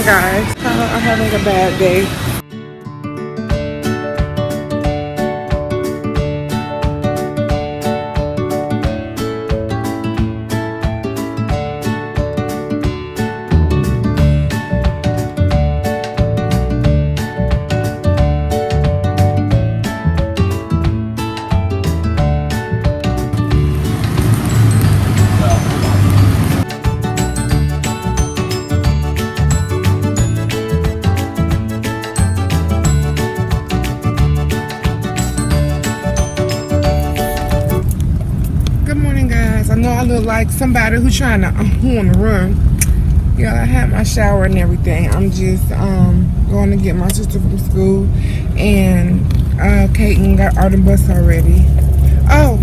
guys. I'm having a bad day. I look like somebody who trying to who on the run. Yeah, I had my shower and everything. I'm just going to get my sister from school, and Kaiten got out the bus already. Oh,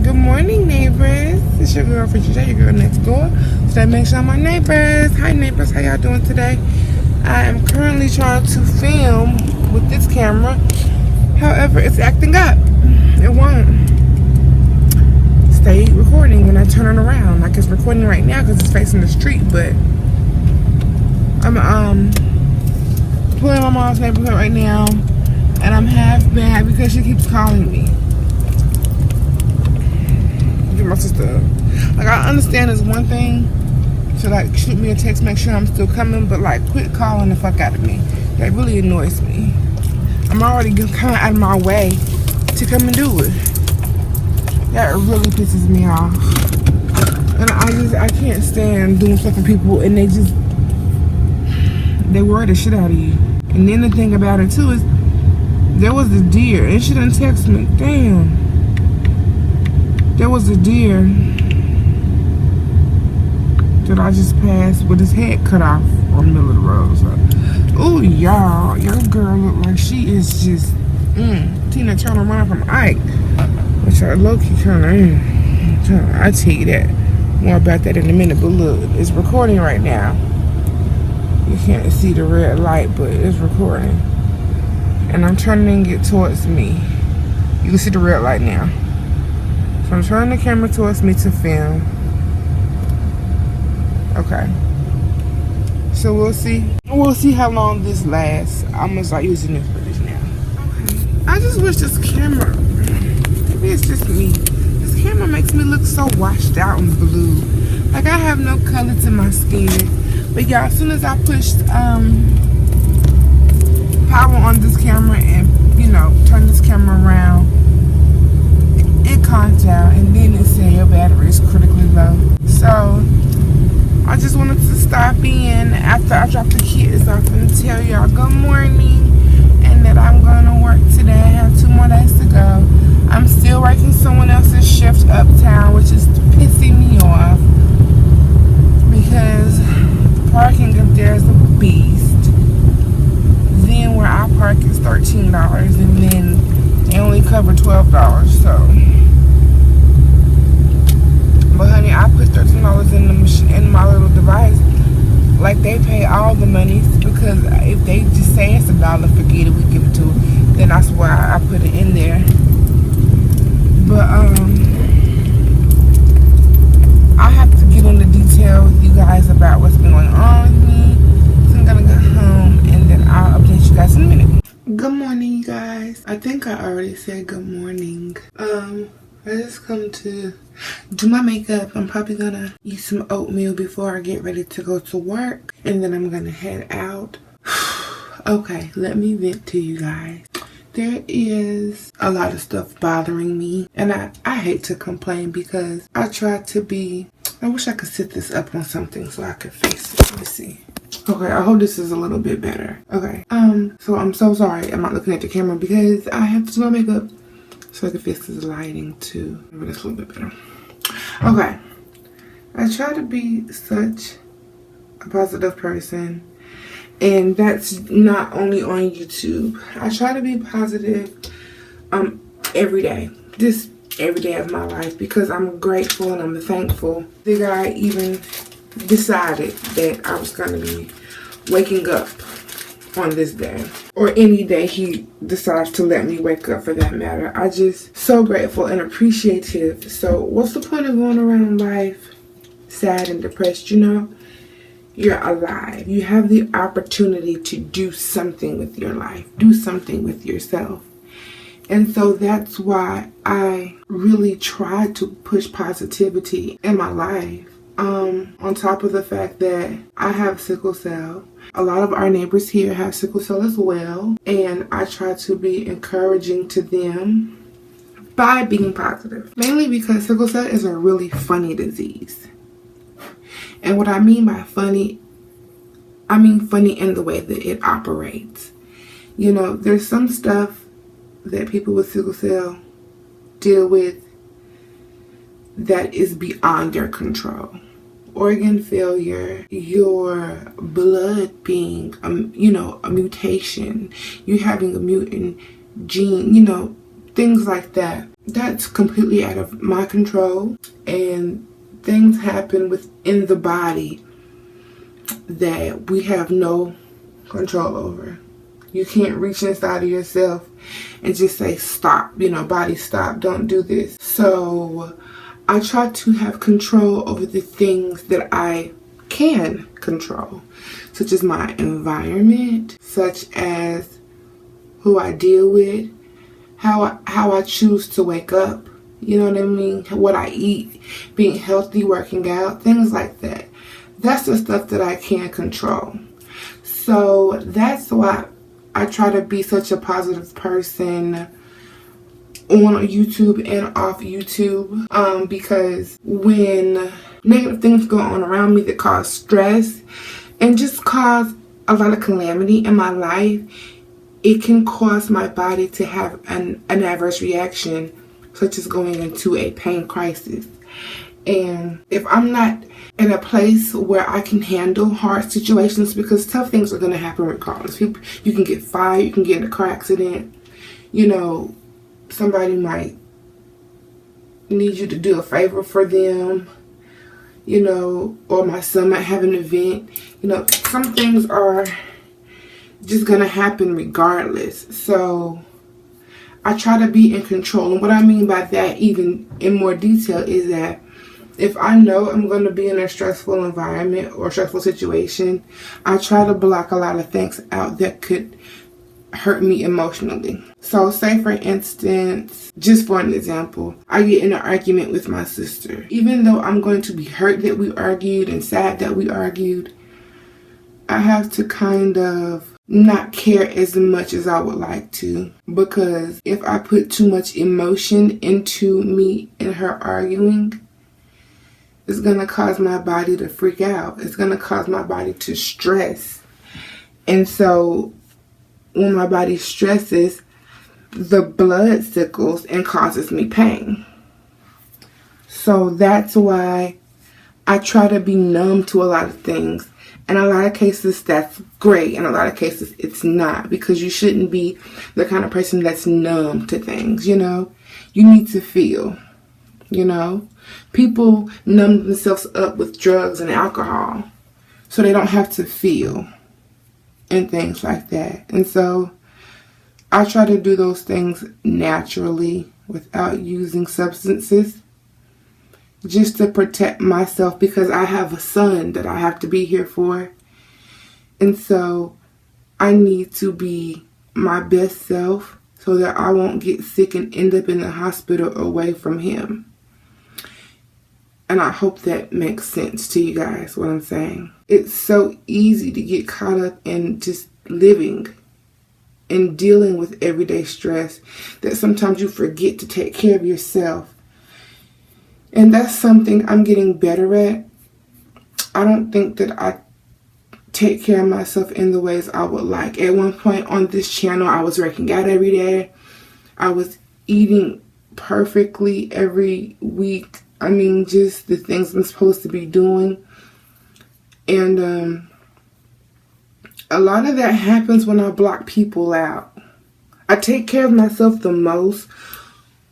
good morning, neighbors. It's your girl Askfrenchij, your girl next door. So make sure my neighbors. Hi neighbors, how y'all doing today? I am currently trying to film with this camera. However, it's acting up. It won't stay recording when I turn it around. Like it's recording right now because it's facing the street, but I'm pulling my mom's neighborhood right now, and I'm half mad because she keeps calling me. Get my sister. Like, I understand it's one thing to like shoot me a text, make sure I'm still coming, but like quit calling the fuck out of me. That really annoys me. I'm already coming out of my way to come and do it. That really pisses me off. And I can't stand doing stuff for people and they worry the shit out of you. And then the thing about it too is there was a deer and she done text me. Damn. There was a deer that I just passed with his head cut off on the middle of the road. So, oh y'all, your girl look like she is just Tina Turner running from Ike. Which I low-key kind of I'll tell you that. More about that in a minute. But look, it's recording right now. You can't see the red light, but it's recording. And I'm turning it towards me. You can see the red light now. So I'm turning the camera towards me to film. Okay. So we'll see. We'll see how long this lasts. I'm gonna start using this footage now. Okay. I just wish this camera, maybe it's just me, this camera makes me look so washed out and blue. Like I have no color to my skin. But y'all, as soon as I pushed power on this camera and, you know, turn this camera around, it conked out and then it said your battery is critically low. So I just wanted to stop in after I dropped the kids off and tell y'all good morning and that I'm going to work today. I have 2 more days to go. I'm still working someone else's shift uptown, which is pissing me off because the parking up there is a beast. Then where I park is $13 and then they only cover $12. So, but honey, I put $13 in the machine, in my little device. Like they pay all the monies, because if they just say it's $1, forget it, we give it to them. Then that's why I put it in there. But I have to get into detail with you guys about what's been going on with me. So I'm gonna go home and then I'll update you guys in a minute. Good morning, you guys. I think I already said good morning. I just come to do my makeup. I'm probably gonna eat some oatmeal before I get ready to go to work, and then I'm gonna head out. Okay, let me vent to you guys. There is a lot of stuff bothering me, and I hate to complain because I try to be, I wish I could set this up on something so I could face it. Let me see. Okay, I hope this is a little bit better. Okay, so I'm so sorry I'm not looking at the camera because I have to do my makeup so I can fix this lighting too. Maybe that's a little bit better. Okay, I try to be such a positive person, and that's not only on YouTube. I try to be positive every day, just every day of my life, because I'm grateful and I'm thankful that I even decided that I was going to be waking up on this day, or any day he decides to let me wake up for that matter. I just so grateful and appreciative. So what's the point of going around life sad and depressed, you know? you're alive. You have the opportunity to do something with your life, do something with yourself. And so that's why I really try to push positivity in my life. On top of the fact that I have sickle cell, a lot of our neighbors here have sickle cell as well. And I try to be encouraging to them by being positive. Mainly because sickle cell is a really funny disease. And what I mean by funny, I mean funny in the way that it operates. You know, there's some stuff that people with sickle cell deal with that is beyond their control. Organ failure, your blood being, a mutation, you having a mutant gene, things like that. That's completely out of my control, and things happen within the body that we have no control over. You can't reach inside of yourself and just say, stop, body, stop, don't do this. So I try to have control over the things that I can control, such as my environment, such as who I deal with, how I choose to wake up, you know what I mean, what I eat, being healthy, working out, things like that. That's the stuff that I can control. So that's why I try to be such a positive person on YouTube and off YouTube, because when negative things go on around me that cause stress and just cause a lot of calamity in my life, it can cause my body to have an adverse reaction, such as going into a pain crisis. And if I'm not in a place where I can handle hard situations, because tough things are going to happen regardless. You can get fired, you can get in a car accident, somebody might need you to do a favor for them, or my son might have an event. Some things are just going to happen regardless. So I try to be in control. And what I mean by that, even in more detail, is that if I know I'm going to be in a stressful environment or stressful situation, I try to block a lot of things out that could hurt me emotionally. So say for instance, just for an example, I get in an argument with my sister. Even though I'm going to be hurt that we argued and sad that we argued, I have to kind of not care as much as I would like to, because if I put too much emotion into me and her arguing, it's going to cause my body to freak out. It's going to cause my body to stress. And so when my body stresses, the blood sickles and causes me pain. So that's why I try to be numb to a lot of things. In a lot of cases, that's great. In a lot of cases, it's not, because you shouldn't be the kind of person that's numb to things, You need to feel, People numb themselves up with drugs and alcohol so they don't have to feel and things like that. And so I try to do those things naturally without using substances, just to protect myself, because I have a son that I have to be here for. And so I need to be my best self so that I won't get sick and end up in the hospital away from him. And I hope that makes sense to you guys, what I'm saying. It's so easy to get caught up in just living and dealing with everyday stress that sometimes you forget to take care of yourself. And that's something I'm getting better at. I don't think that I take care of myself in the ways I would like. At one point on this channel, I was working out every day. I was eating perfectly every week. I mean, just the things I'm supposed to be doing. And a lot of that happens when I block people out. I take care of myself the most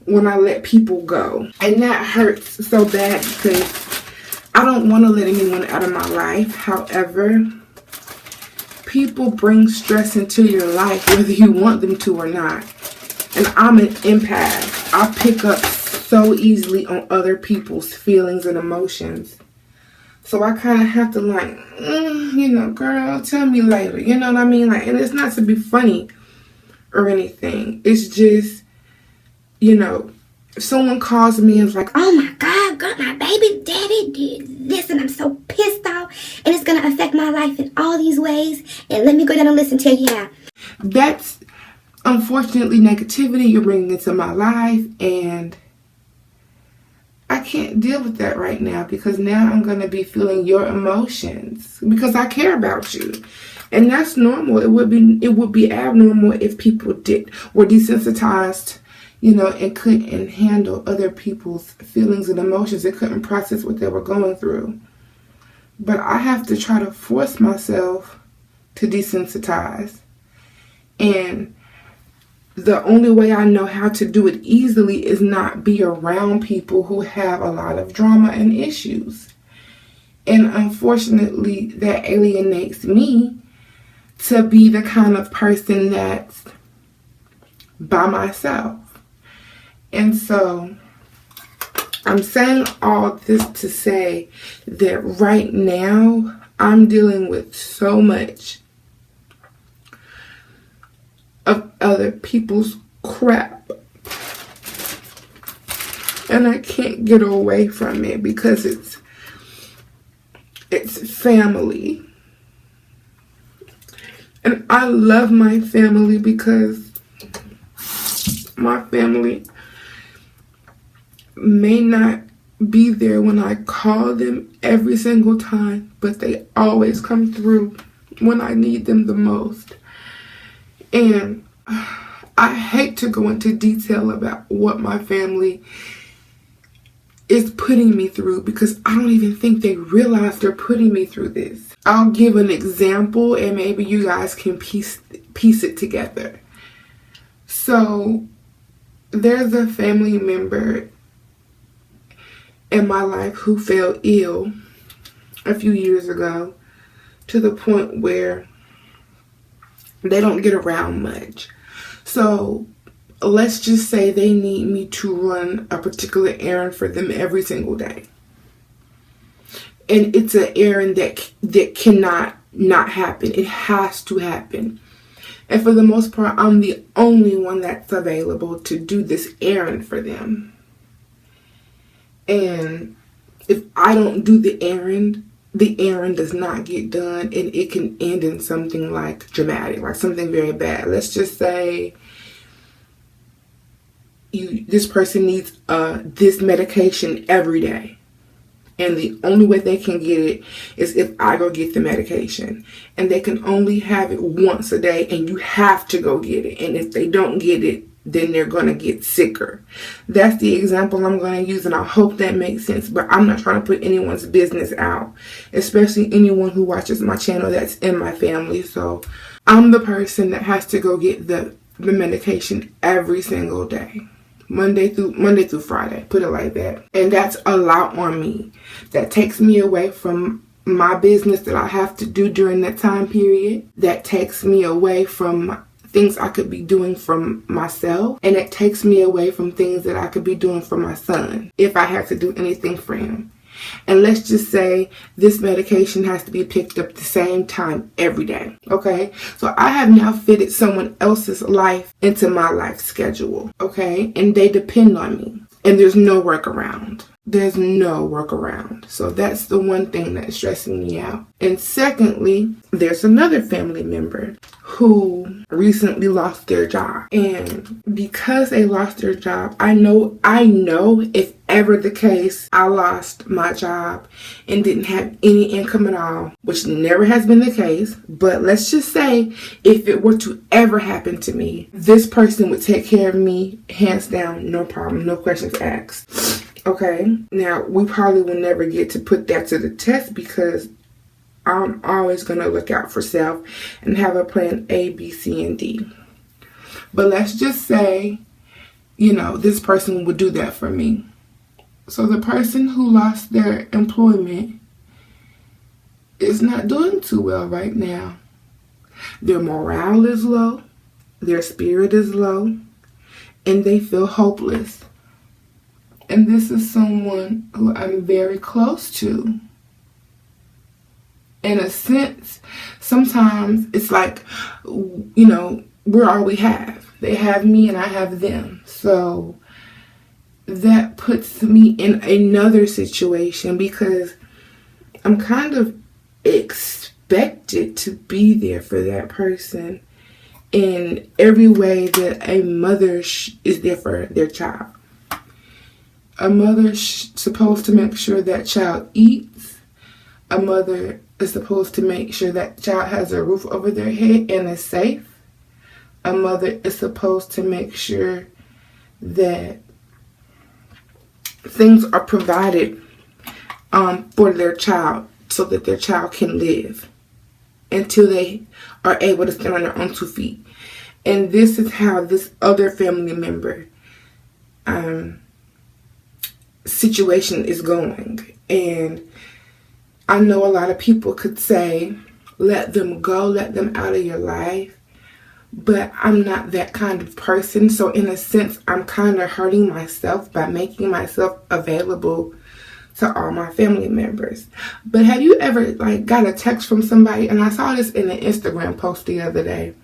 when I let people go. And that hurts so bad because I don't want to let anyone out of my life. However, people bring stress into your life whether you want them to or not. And I'm an empath. I pick up so easily on other people's feelings and emotions. So I kind of have to like, girl, tell me later. You know what I mean? Like, and it's not to be funny or anything. It's just, if someone calls me and is like, oh my God, girl, my baby daddy did this and I'm so pissed off and it's going to affect my life in all these ways. And let me go down and listen to you now. That's unfortunately negativity you're bringing into my life, and I can't deal with that right now, because now I'm going to be feeling your emotions because I care about you. And that's normal. It would be abnormal if people were desensitized, and couldn't handle other people's feelings and emotions. They couldn't process what they were going through. But I have to try to force myself to desensitize. And the only way I know how to do it easily is not be around people who have a lot of drama and issues. And unfortunately, that alienates me to be the kind of person that's by myself. And so I'm saying all this to say that right now I'm dealing with so much of other people's crap, and I can't get away from it because it's family. And I love my family because my family may not be there when I call them every single time, but they always come through when I need them the most. And I hate to go into detail about what my family is putting me through, because I don't even think they realize they're putting me through this. I'll give an example and maybe you guys can piece it together. So there's a family member in my life who fell ill a few years ago, to the point where they don't get around much. So let's just say they need me to run a particular errand for them every single day. And it's an errand that cannot not happen. It has to happen. And for the most part, I'm the only one that's available to do this errand for them. And if I don't do the errand does not get done, and it can end in something like dramatic, like something very bad. Let's just say this person needs this medication every day, and the only way they can get it is if I go get the medication, and they can only have it once a day, and you have to go get it. And if they don't get it, then they're going to get sicker. That's the example I'm going to use, and I hope that makes sense. But I'm not trying to put anyone's business out, especially anyone who watches my channel that's in my family. So I'm the person that has to go get the medication every single day, Monday through Friday, put it like that. And that's a lot on me. That takes me away from my business that I have to do during that time period. That takes me away from things I could be doing for myself, and it takes me away from things that I could be doing for my son if I have to do anything for him. And let's just say this medication has to be picked up the same time every day. Okay, so I have now fitted someone else's life into my life schedule. Okay, and they depend on me, and there's no workaround. There's no workaround. So that's the one thing that's stressing me out. And secondly, there's another family member who recently lost their job. And because they lost their job, I know if ever the case I lost my job and didn't have any income at all, which never has been the case, but let's just say if it were to ever happen to me, this person would take care of me hands down, no problem, no questions asked. Okay, now we probably will never get to put that to the test, because I'm always going to look out for self and have a plan A, B, C, and D. But let's just say, this person would do that for me. So the person who lost their employment is not doing too well right now. Their morale is low, their spirit is low, and they feel hopeless. And this is someone who I'm very close to. in a sense, sometimes it's like, you know, we're all we have. They have me and I have them. So that puts me in another situation because I'm kind of expected to be there for that person in every way that a mother is there for their child. A mother is supposed to make sure that child eats. A mother is supposed to make sure that child has a roof over their head and is safe. A mother is supposed to make sure that things are provided for their child so that their child can live until they are able to stand on their own 2 feet. And this is how this other family member situation is going. And I know a lot of people could say, let them go, let them out of your life. But I'm not that kind of person. So in a sense, I'm kind of hurting myself by making myself available to all my family members. But have you ever got a text from somebody? And I saw this in an Instagram post the other day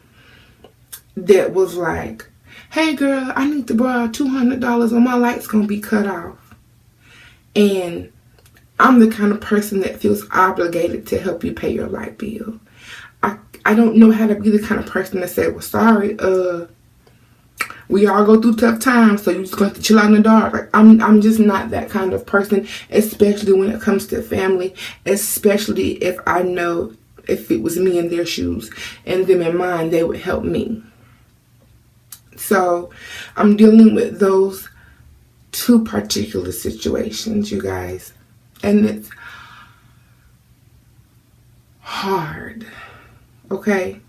that was like, hey girl, I need to borrow $200 or my light's gonna be cut off. And I'm the kind of person that feels obligated to help you pay your light bill. I don't know how to be the kind of person that say, well, sorry, we all go through tough times, so you're just going to chill out in the dark. I'm just not that kind of person, especially when it comes to family, especially if I know if it was me in their shoes and them in mine, they would help me. So I'm dealing with those 2 particular situations, you guys, and it's hard. Okay?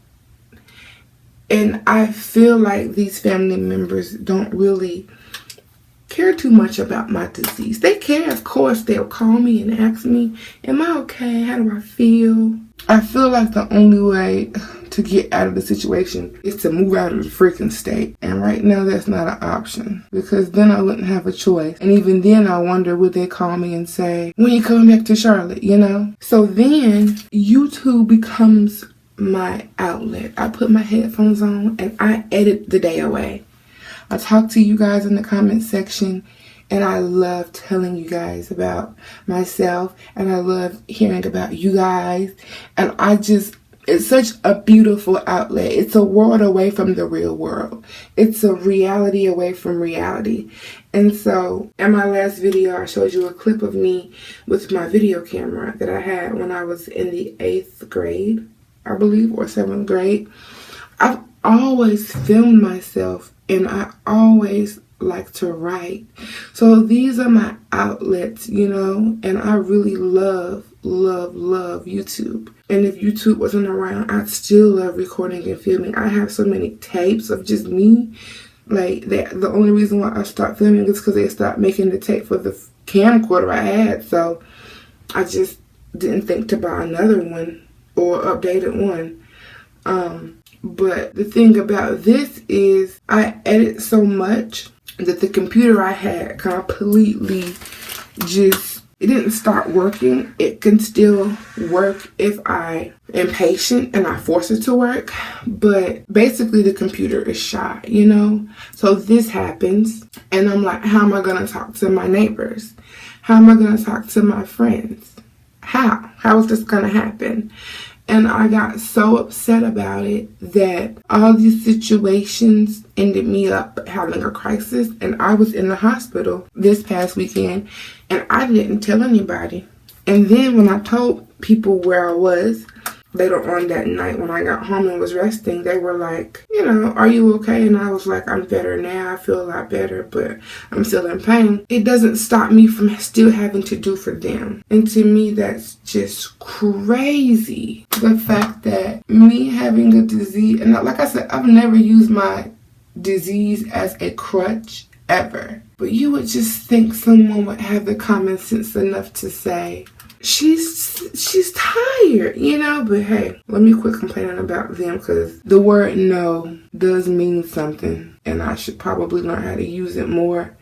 And I feel like these family members don't really care too much about my disease. They care, of course. They'll call me and ask me, am I okay? How do I feel? I feel like the only way to get out of the situation is to move out of the freaking state. And right now, that's not an option because then I wouldn't have a choice. And even then, I wonder, would they call me and say, when you coming back to Charlotte, you know? So then YouTube becomes my outlet. I put my headphones on and I edit the day away. I talk to you guys in the comment section and I love telling you guys about myself and I love hearing about you guys, and it's such a beautiful outlet. It's a world away from the real world. It's a reality away from reality. And so in my last video, I showed you a clip of me with my video camera that I had when I was in the 8th grade, I believe, or 7th grade. I've always filmed myself and I always like to write. So these are my outlets, you know, and I really love YouTube. And if YouTube wasn't around, I'd still love recording and filming. I have so many tapes of just me. Like, the only reason why I stopped filming is because they stopped making the tape for the camcorder I had. So I just didn't think to buy another one or updated one. But the thing about this is I edit so much that the computer I had completely it didn't start working. It can still work if I am patient and I force it to work. But basically the computer is shot, you know? So this happens and I'm like, how am I going to talk to my neighbors? How am I going to talk to my friends? How is this going to happen? And I got so upset about it that all these situations ended me up having a crisis. And I was in the hospital this past weekend and I didn't tell anybody. And then when I told people where I was later on that night when I got home and was resting, they were like, you know, are you okay? And I was like, I'm better now. I feel a lot better, but I'm still in pain. It doesn't stop me from still having to do for them. And to me, that's just crazy. The fact that me having a disease, and like I said, I've never used my disease as a crutch ever. But you would just think someone would have the common sense enough to say, she's tired, you know? But hey, let me quit complaining about them because the word no does mean something. And I should probably learn how to use it more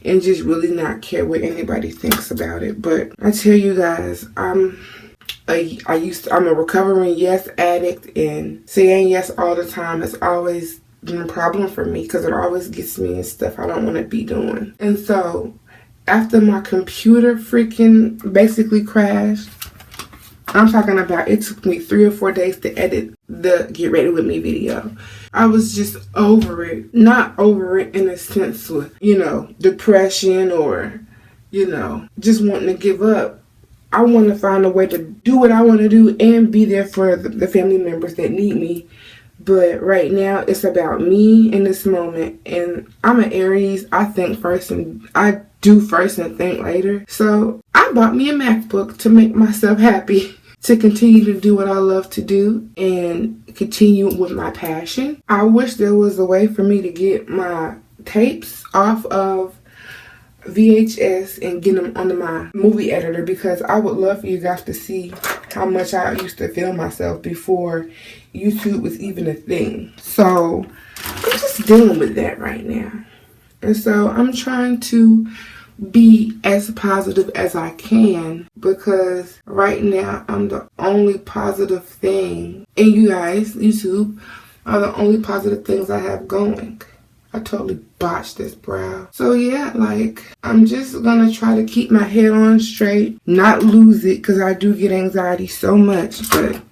and just really not care what anybody thinks about it. But I tell you guys, I'm I'm a recovering yes addict, and saying yes all the time has always been a problem for me because it always gets me in stuff I don't want to be doing. And so after my computer freaking basically crashed, I'm talking about it took me 3 or 4 days to edit the Get Ready With Me video. I was just over it. Not over it in a sense with, depression or, just wanting to give up. I want to find a way to do what I want to do and be there for the family members that need me. But right now, it's about me in this moment. And I'm an Aries. I think first and I do first and think later. So I bought me a MacBook to make myself happy, to continue to do what I love to do and continue with my passion. I wish there was a way for me to get my tapes off of VHS and get them onto my movie editor, because I would love for you guys to see how much I used to film myself before YouTube was even a thing. So I'm just dealing with that right now. And so I'm trying to be as positive as I can, because right now I'm the only positive thing, and you guys, YouTube, are the only positive things I have going. I totally botched this brow. So yeah, I'm just gonna try to keep my head on straight, not lose it, because I do get anxiety so much. But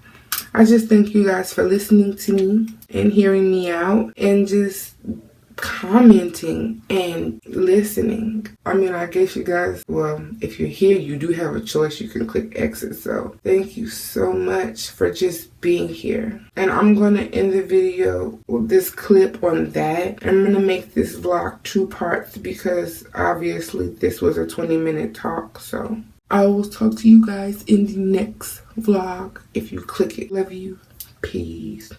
I just thank you guys for listening to me and hearing me out and just commenting and listening. I mean, I guess you guys, well, if you're here, you do have a choice. You can click exit. So thank you so much for just being here. And I'm going to end the video with this clip on that. I'm going to make this vlog 2 parts because obviously this was a 20-minute talk. So I will talk to you guys in the next vlog if you click it. Love you. Peace.